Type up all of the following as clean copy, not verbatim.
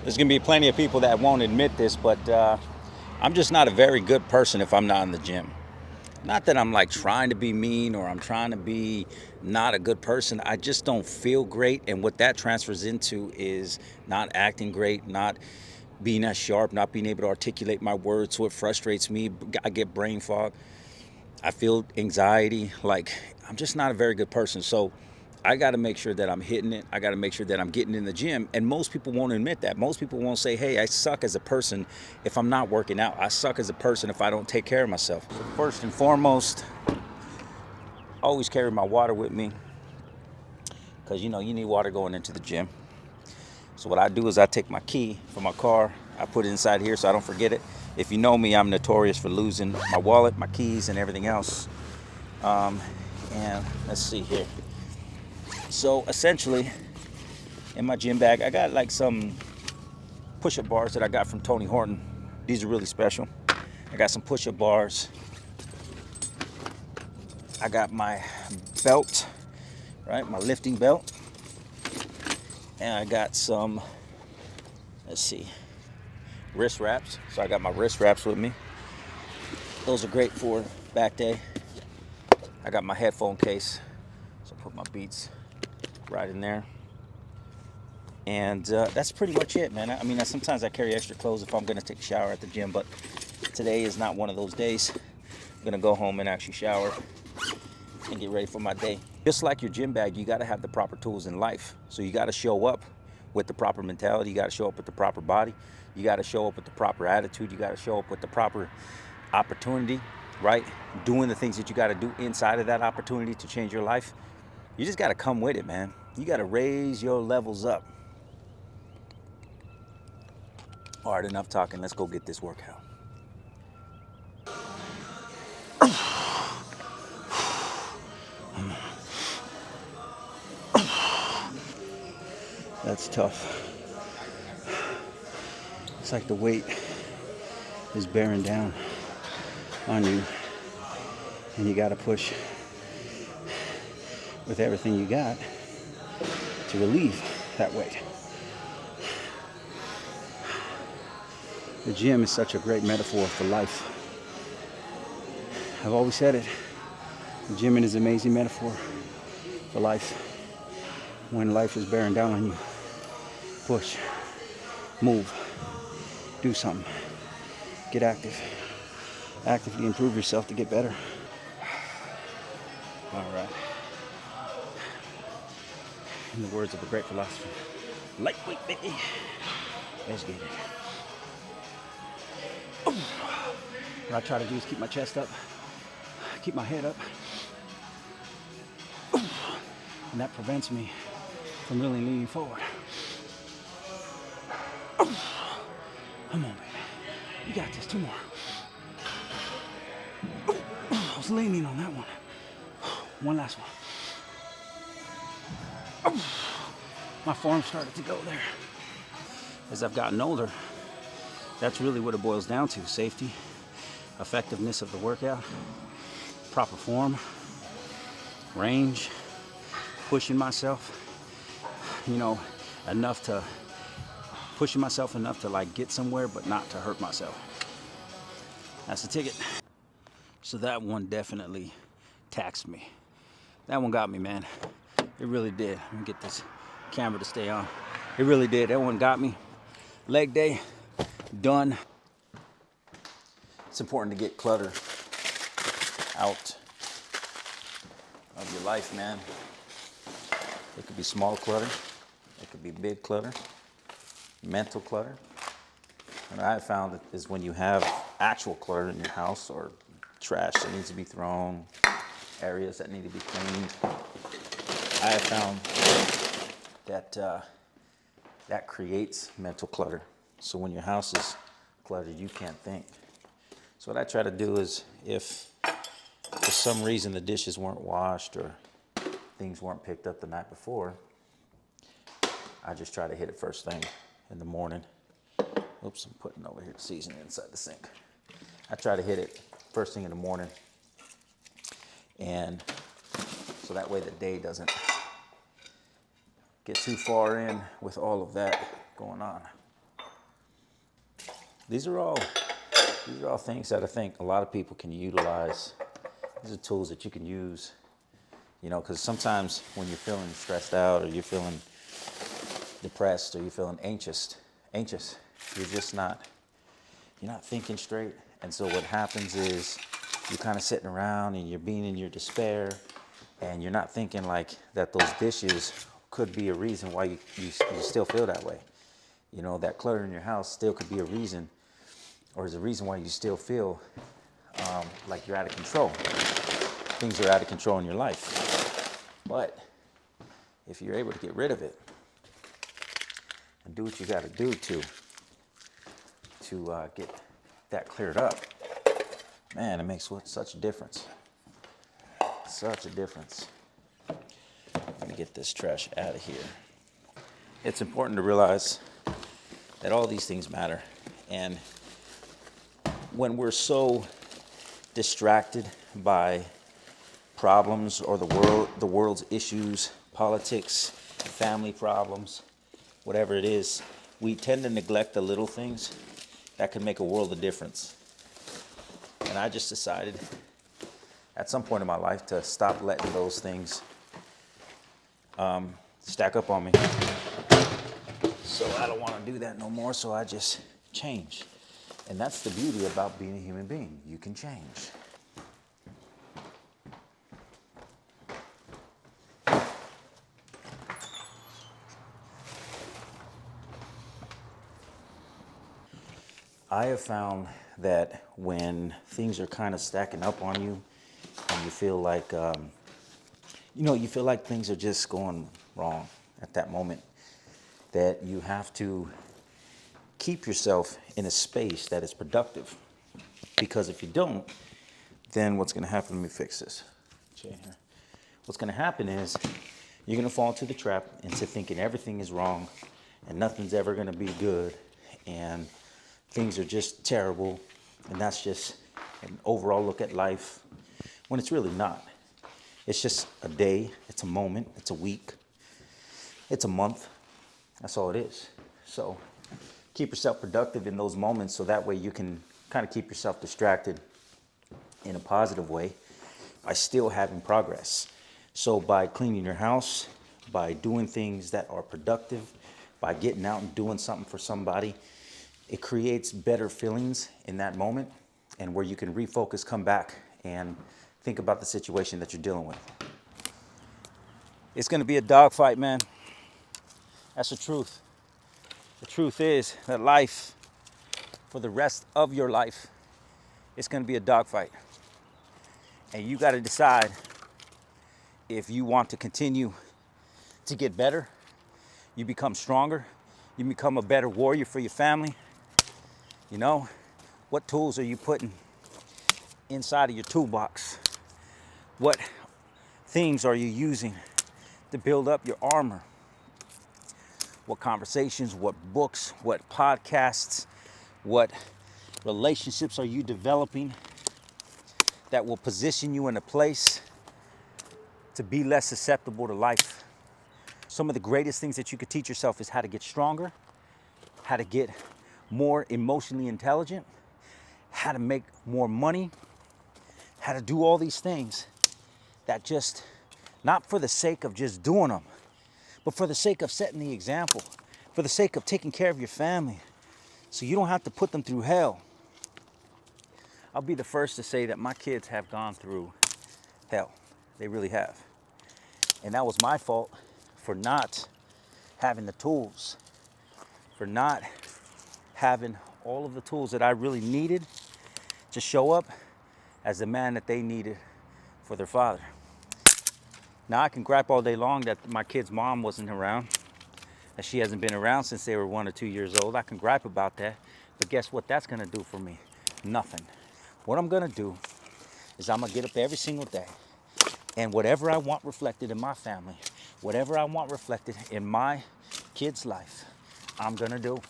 There's going to be plenty of people that won't admit this, but I'm just not a very good person if I'm not in the gym. Not that I'm like trying to be mean or I'm trying to be not a good person. I just don't feel great. And what that transfers into is not acting great, not being as sharp, not being able to articulate my words. So it frustrates me. I get brain fog. I feel anxiety. Like, I'm just not a very good person. So I got to make sure that I'm hitting it. I got to make sure that I'm getting in the gym. And most people won't admit that. Most people won't say, hey, I suck as a person if I'm not working out. I suck as a person if I don't take care of myself. So first and foremost, always carry my water with me because, you know, you need water going into the gym. So what I do is I take my key from my car. I put it inside here so I don't forget it. If you know me, I'm notorious for losing my wallet, my keys, and everything else. And let's see here. So essentially, in my gym bag, I got like some push-up bars that I got from Tony Horton. These are really special. I got some push-up bars. I got my belt, right? My lifting belt. And I got some, let's see, wrist wraps. So I got my wrist wraps with me. Those are great for back day. I got my headphone case. So I put my Beats right in there. And that's pretty much it, man. I mean, sometimes I carry extra clothes if I'm going to take a shower at the gym, but today is not one of those days. I'm going to go home and actually shower and get ready for my day. Just like your gym bag, you got to have the proper tools in life. So you got to show up with the proper mentality. You got to show up with the proper body. You got to show up with the proper attitude. You got to show up with the proper opportunity, right? Doing the things that you got to do inside of that opportunity to change your life. You just got to come with it, man. You got to raise your levels up. All right, enough talking. Let's go get this workout. That's tough. It's like the weight is bearing down on you, and you got to push with everything you got to relieve that weight. The gym is such a great metaphor for life. I've always said it. The gym is an amazing metaphor for life. When life is bearing down on you, push, move, do something, get active, actively improve yourself to get better. All right. In the words of a great philosopher, lightweight, baby. Let's get it. What I try to do is keep my chest up, keep my head up, and that prevents me from really leaning forward. Come on, baby. You got this. 2 more. I was leaning on that one. One last one. My form started to go there. As I've gotten older, that's really what it boils down to. Safety, effectiveness of the workout, proper form, range, pushing myself, pushing myself enough to like get somewhere, but not to hurt myself. That's the ticket. So that one definitely taxed me. That one got me, man. It really did. Let me get this camera to stay on. It really did. That one got me. Leg day, done. It's important to get clutter out of your life, man. It could be small clutter. It could be big clutter. Mental clutter. And I have found that is when you have actual clutter in your house or trash that needs to be thrown, areas that need to be cleaned. I have found that that creates mental clutter. So when your house is cluttered, you can't think. So what I try to do is if for some reason the dishes weren't washed or things weren't picked up the night before, I just try to hit it first thing in the morning. Oops, I'm putting over here the seasoning inside the sink. I try to hit it first thing in the morning. And so that way the day doesn't get too far in with all of that going on. these are all things that I think a lot of people can utilize. These are tools that you can use, you know, because sometimes when you're feeling stressed out or you're feeling depressed or you're feeling anxious, you're not thinking straight. And so what happens is you're kind of sitting around and you're being in your despair, and you're not thinking like that those dishes could be a reason why you still feel that way. You know, that clutter in your house still could be a reason, or is a reason why you still feel like you're out of control. Things are out of control in your life. But if you're able to get rid of it and do what you got to do to get that cleared up, man, it makes such a difference. Such a difference. Let me get this trash out of here. It's important to realize that all these things matter. And when we're so distracted by problems or the world's issues, politics, family problems, whatever it is, we tend to neglect the little things that can make a world of difference. And I just decided at some point in my life to stop letting those things stack up on me. So I don't want to do that no more, so I just change. And that's the beauty about being a human being. You can change. I have found that when things are kind of stacking up on you and you feel like, you feel like things are just going wrong at that moment, that you have to keep yourself in a space that is productive. Because if you don't, then what's going to happen, let me fix this chair here. What's going to happen is you're going to fall into the trap into thinking everything is wrong and nothing's ever going to be good and things are just terrible, and that's just an overall look at life when it's really not. It's just a day, it's a moment, it's a week, it's a month. That's all it is. So keep yourself productive in those moments so that way you can kind of keep yourself distracted in a positive way by still having progress. So by cleaning your house, by doing things that are productive, by getting out and doing something for somebody, it creates better feelings in that moment, and where you can refocus, come back, and think about the situation that you're dealing with. It's going to be a dogfight, man. That's the truth. The truth is that life, for the rest of your life, it's going to be a dogfight. And you got to decide if you want to continue to get better, you become stronger, you become a better warrior for your family. You know, what tools are you putting inside of your toolbox? What things are you using to build up your armor? What conversations, what books, what podcasts, what relationships are you developing that will position you in a place to be less susceptible to life? Some of the greatest things that you could teach yourself is how to get stronger, how to get more emotionally intelligent, how to make more money, how to do all these things that just, not for the sake of just doing them, but for the sake of setting the example, for the sake of taking care of your family, so you don't have to put them through hell. I'll be the first to say that my kids have gone through hell. They really have. And that was my fault for not having the tools, for not having all of the tools that I really needed to show up as the man that they needed for their father. Now I can gripe all day long that my kid's mom wasn't around, that she hasn't been around since they were 1 or 2 years old. I can gripe about that, but guess what that's gonna do for me? Nothing. What I'm gonna do is I'm gonna get up every single day, and whatever I want reflected in my family, whatever I want reflected in my kid's life, I'm gonna do.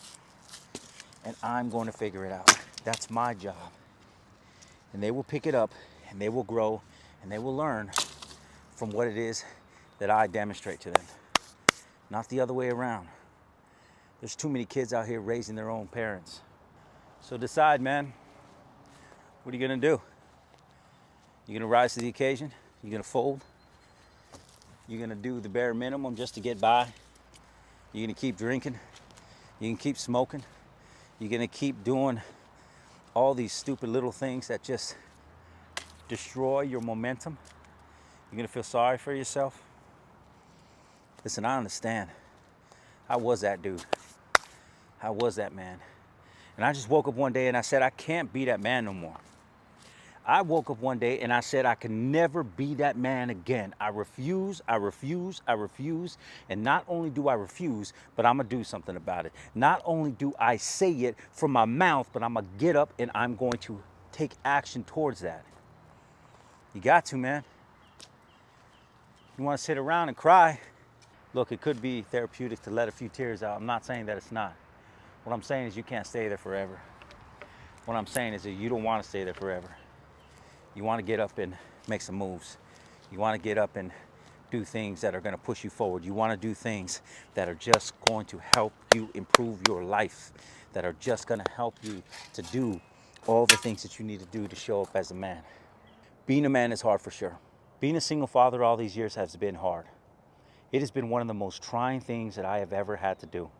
And I'm going to figure it out. That's my job. And they will pick it up, and they will grow, and they will learn from what it is that I demonstrate to them. Not the other way around. There's too many kids out here raising their own parents. So decide, man. What are you gonna do? You gonna rise to the occasion? You gonna fold? You gonna do the bare minimum just to get by? You gonna keep drinking? You can keep smoking? You're gonna keep doing all these stupid little things that just destroy your momentum? You're gonna feel sorry for yourself? Listen, I understand. I was that dude. I was that man. And I just woke up one day and I said, I can't be that man no more. I woke up one day and I said, I can never be that man again. I refuse, I refuse, I refuse. And not only do I refuse, but I'm gonna do something about it. Not only do I say it from my mouth, but I'm gonna get up and I'm going to take action towards that. You got to, man. You wanna sit around and cry? Look, it could be therapeutic to let a few tears out. I'm not saying that it's not. What I'm saying is you can't stay there forever. What I'm saying is that you don't wanna stay there forever. You want to get up and make some moves. You want to get up and do things that are going to push you forward. You want to do things that are just going to help you improve your life, that are just going to help you to do all the things that you need to do to show up as a man. Being a man is hard for sure. Being a single father all these years has been hard. It has been one of the most trying things that I have ever had to do.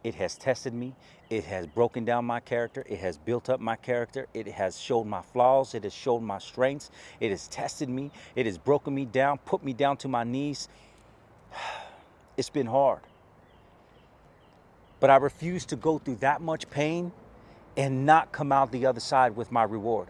It has tested me. It has broken down my character. It has built up my character. It has showed my flaws. It has showed my strengths. It has tested me. It has broken me down, put me down to my knees. It's been hard. But I refuse to go through that much pain and not come out the other side with my reward.